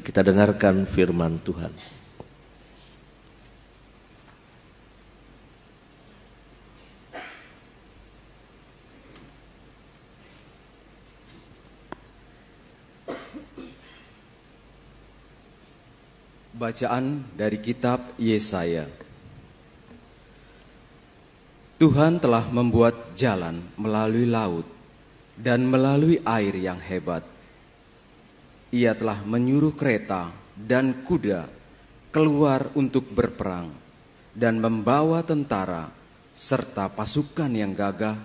Kita dengarkan firman Tuhan. Bacaan dari kitab Yesaya. Tuhan telah membuat jalan melalui laut dan melalui air yang hebat. Ia telah menyuruh kereta dan kuda keluar untuk berperang dan membawa tentara serta pasukan yang gagah,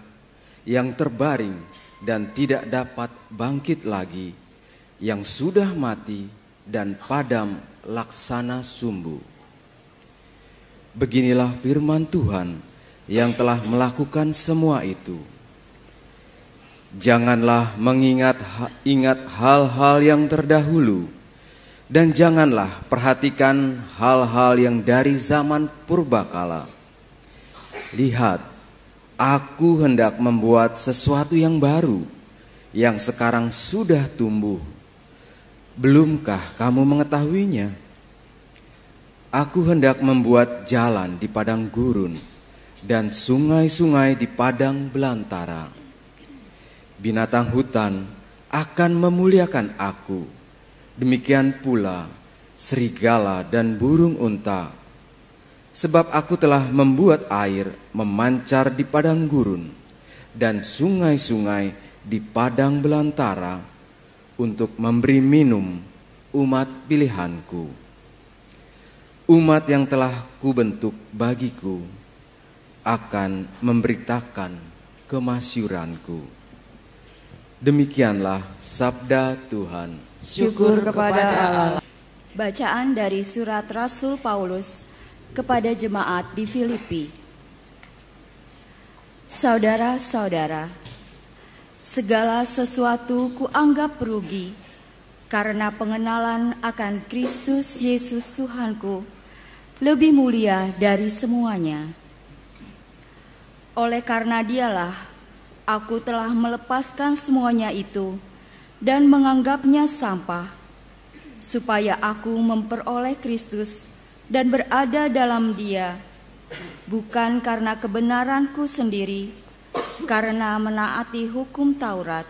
yang terbaring dan tidak dapat bangkit lagi, yang sudah mati dan padam laksana sumbu. Beginilah firman Tuhan yang telah melakukan semua itu. Janganlah ingat hal-hal yang terdahulu, dan janganlah perhatikan hal-hal yang dari zaman purbakala. Lihat, aku hendak membuat sesuatu yang baru, yang sekarang sudah tumbuh. Belumkah kamu mengetahuinya? Aku hendak membuat jalan di padang gurun dan sungai-sungai di padang belantara. Binatang hutan akan memuliakan aku, demikian pula serigala dan burung unta. Sebab aku telah membuat air memancar di padang gurun dan sungai-sungai di padang belantara, untuk memberi minum umat pilihanku, umat yang telah kubentuk bagiku, akan memberitakan kemasyuranku. Demikianlah sabda Tuhan. Syukur kepada Allah. Bacaan dari surat Rasul Paulus kepada jemaat di Filipi. Saudara-saudara, segala sesuatu kuanggap rugi karena pengenalan akan Kristus Yesus Tuhanku lebih mulia dari semuanya. Oleh karena Dialah aku telah melepaskan semuanya itu dan menganggapnya sampah, supaya aku memperoleh Kristus dan berada dalam Dia, bukan karena kebenaranku sendiri, karena menaati hukum Taurat,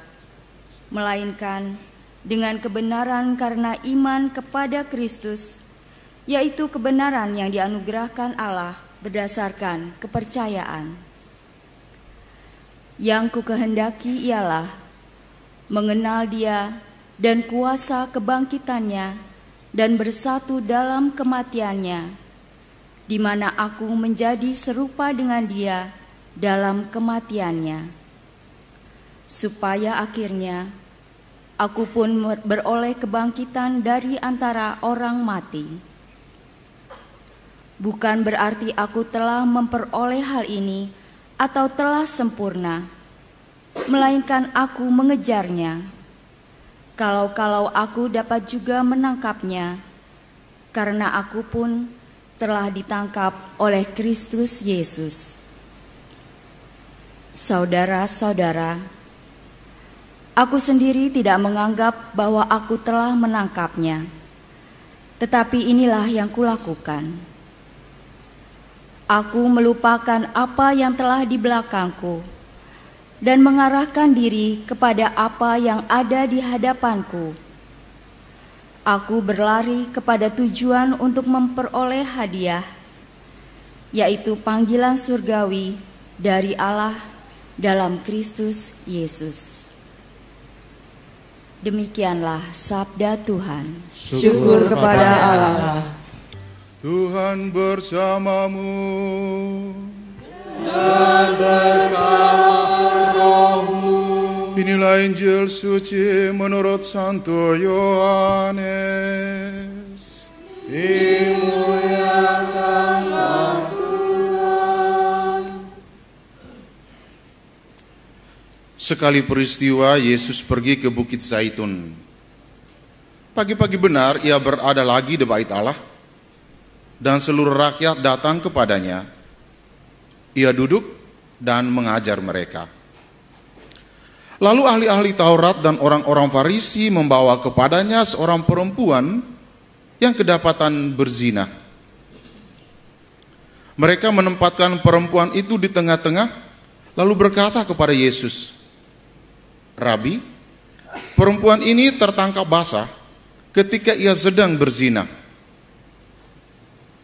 melainkan dengan kebenaran karena iman kepada Kristus, yaitu kebenaran yang dianugerahkan Allah berdasarkan kepercayaan. Yang kukehendaki ialah mengenal Dia dan kuasa kebangkitannya dan bersatu dalam kematiannya, di mana aku menjadi serupa dengan Dia dalam kematiannya, supaya akhirnya aku pun beroleh kebangkitan dari antara orang mati. Bukan berarti aku telah memperoleh hal ini atau telah sempurna, melainkan aku mengejarnya. Kalau aku dapat juga menangkapnya, karena aku pun telah ditangkap oleh Kristus Yesus. Saudara-saudara, aku sendiri tidak menganggap bahwa aku telah menangkapnya, tetapi inilah yang kulakukan. Aku melupakan apa yang telah di belakangku dan mengarahkan diri kepada apa yang ada di hadapanku. Aku berlari kepada tujuan untuk memperoleh hadiah, yaitu panggilan surgawi dari Allah dalam Kristus Yesus. Demikianlah sabda Tuhan. Syukur kepada Allah. Tuhan bersamamu Dan bersama rohmu. Inilah Injil suci menurut Santo Yohanes. Dimuliakanlah Tuhan. Sekali peristiwa Yesus pergi ke Bukit Zaitun. Pagi-pagi benar ia berada lagi di bait Allah, dan seluruh rakyat datang kepadanya. Ia duduk dan mengajar mereka. Lalu ahli-ahli Taurat dan orang-orang Farisi membawa kepadanya seorang perempuan yang kedapatan berzina. Mereka menempatkan perempuan itu di tengah-tengah, lalu berkata kepada Yesus, "Rabi, perempuan ini tertangkap basah ketika ia sedang berzina.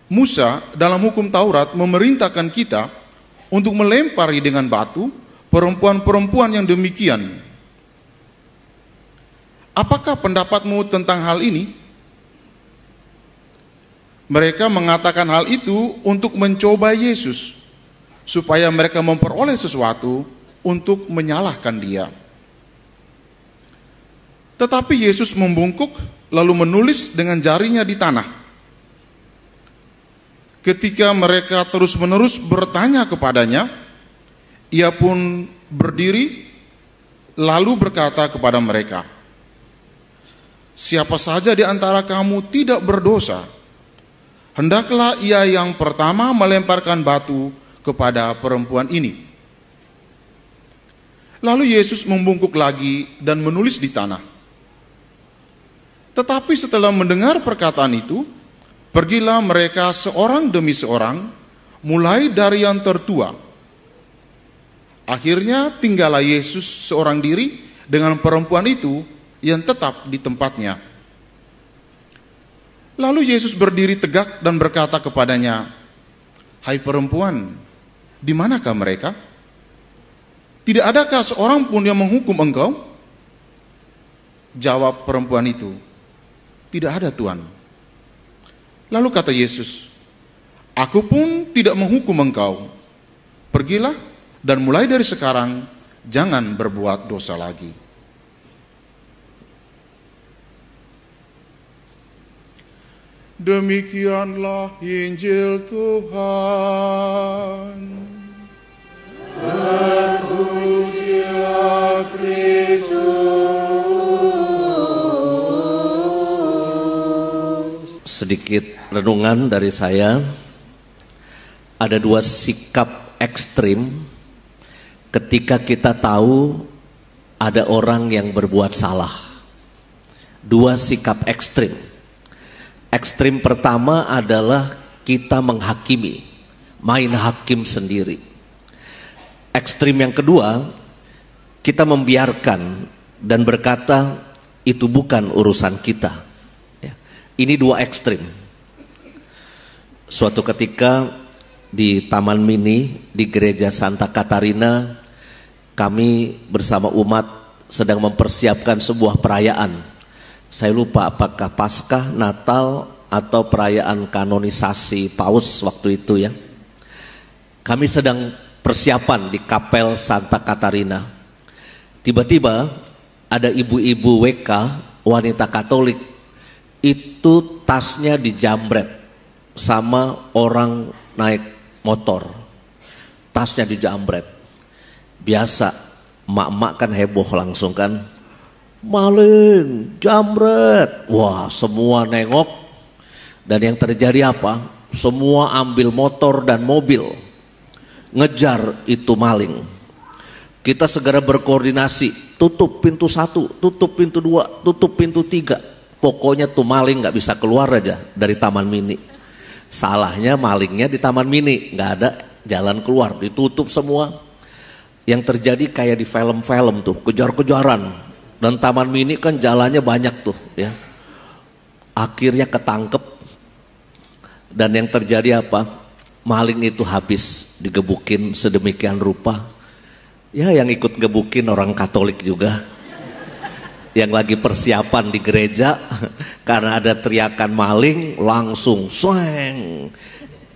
Musa dalam hukum Taurat memerintahkan kita untuk melempari dengan batu perempuan-perempuan yang demikian. Apakah pendapatmu tentang hal ini?" Mereka mengatakan hal itu untuk mencoba Yesus, supaya mereka memperoleh sesuatu untuk menyalahkan dia. Tetapi Yesus membungkuk lalu menulis dengan jarinya di tanah. Ketika mereka terus-menerus bertanya kepadanya, ia pun berdiri lalu berkata kepada mereka, "Siapa saja di antara kamu tidak berdosa, hendaklah ia yang pertama melemparkan batu kepada perempuan ini." Lalu Yesus membungkuk lagi dan menulis di tanah. Tetapi setelah mendengar perkataan itu, pergilah mereka seorang demi seorang, mulai dari yang tertua. Akhirnya tinggallah Yesus seorang diri dengan perempuan itu yang tetap di tempatnya. Lalu Yesus berdiri tegak dan berkata kepadanya, "Hai perempuan, di manakah mereka? Tidak adakah seorang pun yang menghukum engkau?" Jawab perempuan itu, "Tidak ada, Tuan." Lalu kata Yesus, "Aku pun tidak menghukum engkau. Pergilah dan mulai dari sekarang jangan berbuat dosa lagi." Demikianlah Injil Tuhan. Terpujilah Kristus. Sedikit renungan dari saya. Ada dua sikap ekstrim ketika kita tahu ada orang yang berbuat salah. Dua sikap ekstrim. Ekstrim pertama adalah kita menghakimi, main hakim sendiri. Ekstrim yang kedua, kita membiarkan dan berkata itu bukan urusan kita. Ini dua ekstrim. Suatu ketika di Taman Mini di Gereja Santa Katarina, kami bersama umat sedang mempersiapkan sebuah perayaan. Saya lupa apakah Paskah, Natal, atau perayaan kanonisasi Paus waktu itu ya. Kami sedang persiapan di Kapel Santa Katarina. Tiba-tiba ada ibu-ibu WK, wanita Katolik, itu tasnya dijamret sama orang naik motor. Tasnya dijamret. Biasa, emak-emak kan heboh langsung kan. Maling, jamret. Wah, semua nengok. Dan yang terjadi apa? Semua ambil motor dan mobil, ngejar itu maling. Kita segera berkoordinasi, tutup pintu 1, tutup pintu 2, tutup pintu 3. Pokoknya tuh maling gak bisa keluar aja dari Taman Mini. Salahnya malingnya di Taman Mini, gak ada jalan keluar, ditutup semua. Yang terjadi kayak di film-film tuh, kejar-kejaran. Dan Taman Mini kan jalannya banyak tuh ya. Akhirnya ketangkep. Dan yang terjadi apa? Maling itu habis digebukin sedemikian rupa. Ya yang ikut gebukin orang Katolik juga. Yang lagi persiapan di gereja, karena ada teriakan maling, langsung sweng.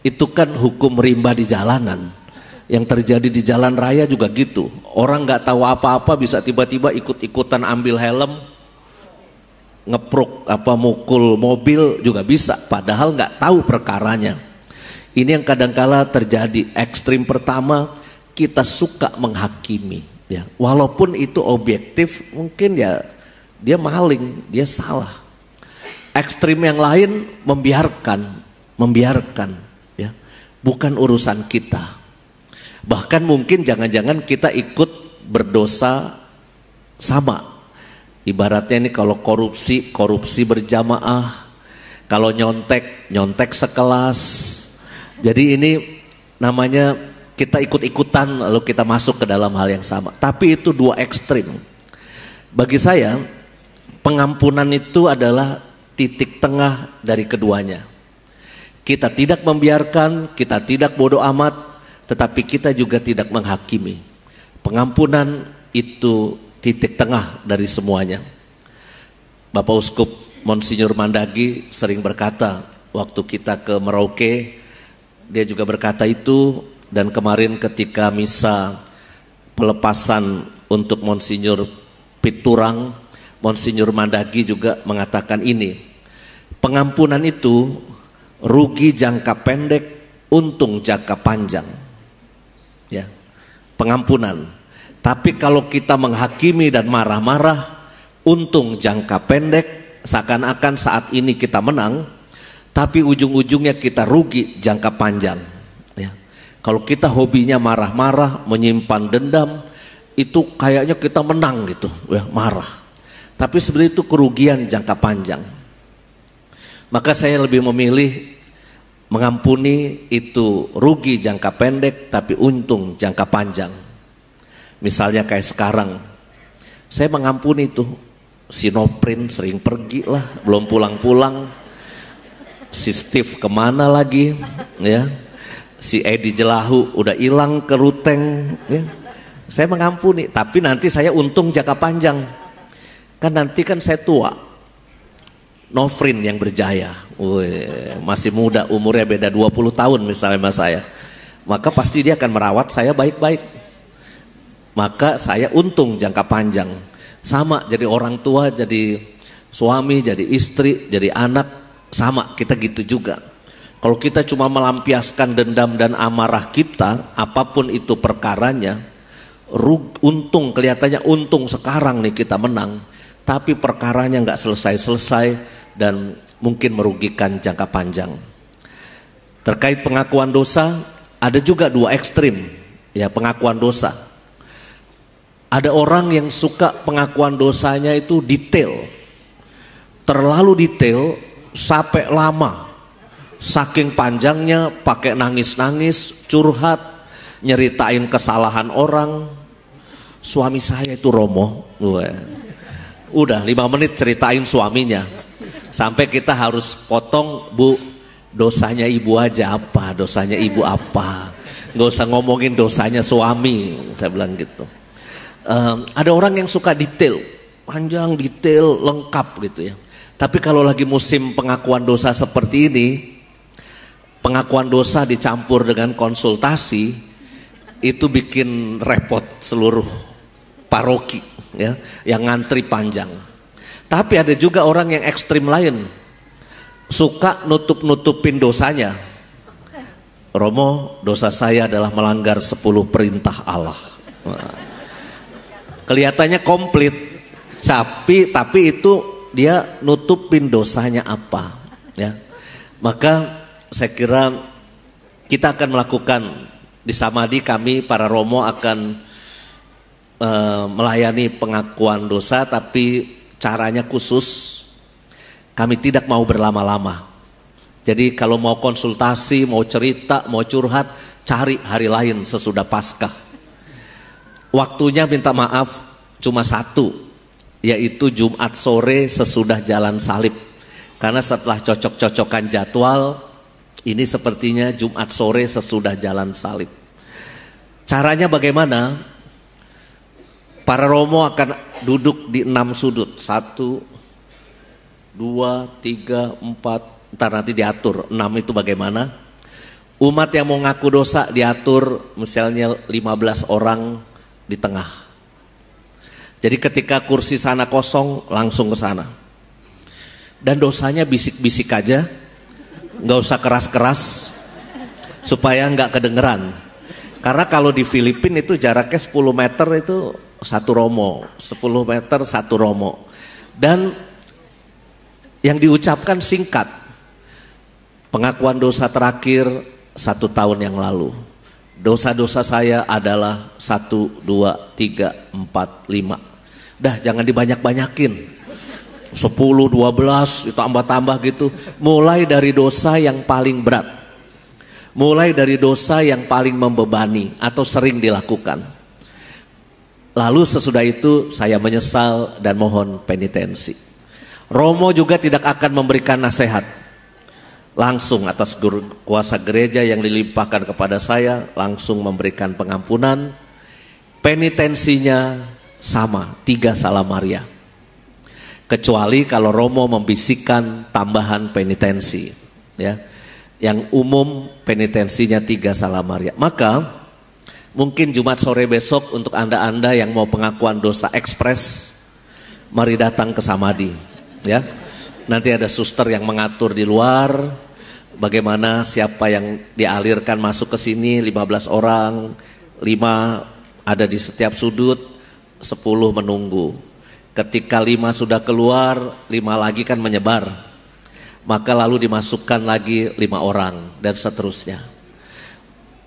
Itu kan hukum rimba di jalanan. Yang terjadi di jalan raya juga gitu. Orang gak tahu apa-apa bisa tiba-tiba ikut-ikutan ambil helm, ngepruk mukul mobil juga bisa, padahal gak tahu perkaranya. Ini yang kadangkala terjadi. Ekstrim pertama, kita suka menghakimi ya. Walaupun itu objektif, mungkin ya dia maling, dia salah. Ekstrim yang lain membiarkan ya. Bukan urusan kita. Bahkan mungkin jangan-jangan kita ikut berdosa sama. Ibaratnya ini kalau korupsi berjamaah. Kalau nyontek sekelas. Jadi ini namanya kita ikut-ikutan lalu kita masuk ke dalam hal yang sama. Tapi itu dua ekstrim. Bagi saya pengampunan itu adalah titik tengah dari keduanya. Kita tidak membiarkan, kita tidak bodoh amat, tetapi kita juga tidak menghakimi. Pengampunan itu titik tengah dari semuanya. Bapak Uskup Monsinyur Mandagi sering berkata waktu kita ke Merauke, dia juga berkata itu. Dan kemarin ketika misa pelepasan untuk Monsinyur Piturang, Monsinyur Mandagi juga mengatakan ini, pengampunan itu rugi jangka pendek, untung jangka panjang. Ya, pengampunan. Tapi kalau kita menghakimi dan marah-marah, untung jangka pendek, seakan-akan saat ini kita menang, tapi ujung-ujungnya kita rugi jangka panjang. Ya. Kalau kita hobinya marah-marah, menyimpan dendam, itu kayaknya kita menang gitu, ya, marah. Tapi sebenarnya itu kerugian jangka panjang. Maka saya lebih memilih mengampuni itu rugi jangka pendek, tapi untung jangka panjang. Misalnya kayak sekarang, saya mengampuni itu si Noprin sering pergi lah, belum pulang-pulang. Si Steve kemana lagi, ya? Si Edi Jelahu udah hilang ke Ruteng, ya. Saya mengampuni, tapi nanti saya untung jangka panjang. Kan nanti kan saya tua. Nofrin yang berjaya, masih muda, umurnya beda 20 tahun misalnya sama saya. Maka pasti dia akan merawat saya baik-baik. Maka saya untung jangka panjang. Sama jadi orang tua, jadi suami, jadi istri, jadi anak, sama kita gitu juga. Kalau kita cuma melampiaskan dendam dan amarah kita, apapun itu perkaranya, untung kelihatannya untung sekarang nih kita menang, tapi perkaranya nggak selesai-selesai dan mungkin merugikan jangka panjang. Terkait pengakuan dosa, ada juga dua ekstrim, ya, pengakuan dosa. Ada orang yang suka pengakuan dosanya itu detail, terlalu detail sampai lama. Saking panjangnya pakai nangis-nangis, curhat, nyeritain kesalahan orang. Suami saya itu Romo, udah 5 menit ceritain suaminya. Sampai kita harus potong, Bu, dosanya ibu aja apa, dosanya ibu apa. Nggak usah ngomongin dosanya suami, saya bilang gitu. Ada orang yang suka detail, panjang, detail, lengkap gitu ya. Tapi kalau lagi musim pengakuan dosa seperti ini, pengakuan dosa dicampur dengan konsultasi, itu bikin repot seluruh paroki, ya, yang ngantri panjang. Tapi ada juga orang yang ekstrim lain, suka nutup-nutupin dosanya. Romo, dosa saya adalah melanggar 10 perintah Allah. Kelihatannya komplit, tapi itu dia nutupin dosanya apa, ya. Maka saya kira kita akan melakukan di Samadhi, kami para Romo akan melayani pengakuan dosa, tapi caranya khusus. Kami tidak mau berlama-lama. Jadi kalau mau konsultasi, mau cerita, mau curhat, cari hari lain sesudah Paskah. Waktunya minta maaf cuma satu, yaitu Jumat sore sesudah Jalan Salib. Karena setelah cocok-cocokan jadwal, ini sepertinya Jumat sore sesudah Jalan Salib. Caranya bagaimana? Para Romo akan duduk di 6 sudut. 1, 2, 3, 4. Ntar nanti diatur 6 itu bagaimana. Umat yang mau ngaku dosa diatur misalnya 15 orang di tengah. Jadi ketika kursi sana kosong, langsung ke sana. Dan dosanya bisik-bisik aja, nggak usah keras-keras, supaya nggak kedengeran. Karena kalau di Filipina itu jaraknya 10 meter itu 1 romo, 10 meter 1 romo. Dan yang diucapkan singkat. Pengakuan dosa terakhir 1 tahun yang lalu. Dosa-dosa saya adalah 1, 2, 3, 4, 5. Dah, jangan dibanyak-banyakin. 10, 12 ditambah-tambah gitu. Mulai dari dosa yang paling berat, mulai dari dosa yang paling membebani atau sering dilakukan. Lalu sesudah itu saya menyesal dan mohon penitensi. Romo juga tidak akan memberikan nasihat langsung atas kuasa gereja yang dilimpahkan kepada saya, langsung memberikan pengampunan. Penitensinya sama, 3 Salam Maria. Kecuali kalau Romo membisikkan tambahan penitensi, ya. Yang umum penitensinya 3 Salam Maria. Maka mungkin Jumat sore besok untuk Anda-anda yang mau pengakuan dosa ekspres, mari datang ke Samadhi, ya. Nanti ada suster yang mengatur di luar bagaimana siapa yang dialirkan masuk ke sini, 15 orang, 5 ada di setiap sudut, 10 menunggu. Ketika 5 sudah keluar, 5 lagi kan menyebar. Maka lalu dimasukkan lagi 5 orang dan seterusnya.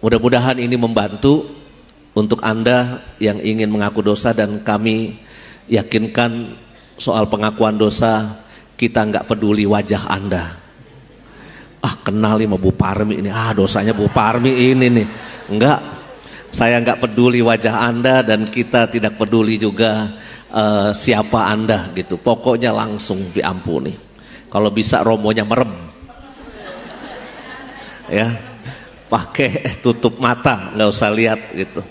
Mudah-mudahan ini membantu untuk Anda yang ingin mengaku dosa, dan kami yakinkan soal pengakuan dosa kita nggak peduli wajah Anda. Kenal sama Bu Parmi ini, dosanya Bu Parmi ini nih. Enggak, saya nggak peduli wajah Anda dan kita tidak peduli juga siapa Anda gitu. Pokoknya langsung diampuni. Kalau bisa romonya merem, ya, pakai tutup mata, nggak usah lihat gitu.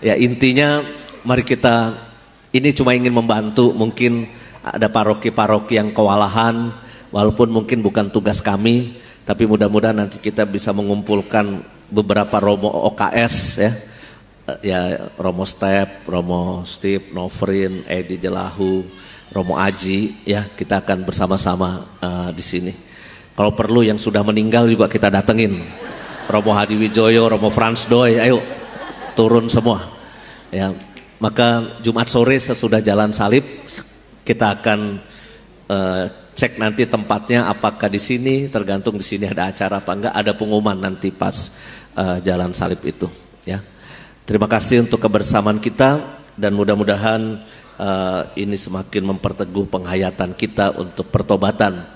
Ya intinya mari kita, ini cuma ingin membantu. Mungkin ada paroki-paroki yang kewalahan, walaupun mungkin bukan tugas kami, tapi mudah-mudahan nanti kita bisa mengumpulkan beberapa Romo OKS, ya Romo Step, Romo Steve, Novrin, Edi Jelahu, Romo Aji, ya kita akan bersama-sama di sini. Kalau perlu yang sudah meninggal juga kita datengin, Romo Hadi Wijoyo, Romo Franz Doi, ayo turun semua. Ya, maka Jumat sore sesudah Jalan Salib kita akan cek nanti tempatnya, apakah di sini, tergantung di sini ada acara apa enggak, ada pengumuman nanti pas Jalan Salib itu, ya. Terima kasih untuk kebersamaan kita, dan mudah-mudahan ini semakin memperteguh penghayatan kita untuk pertobatan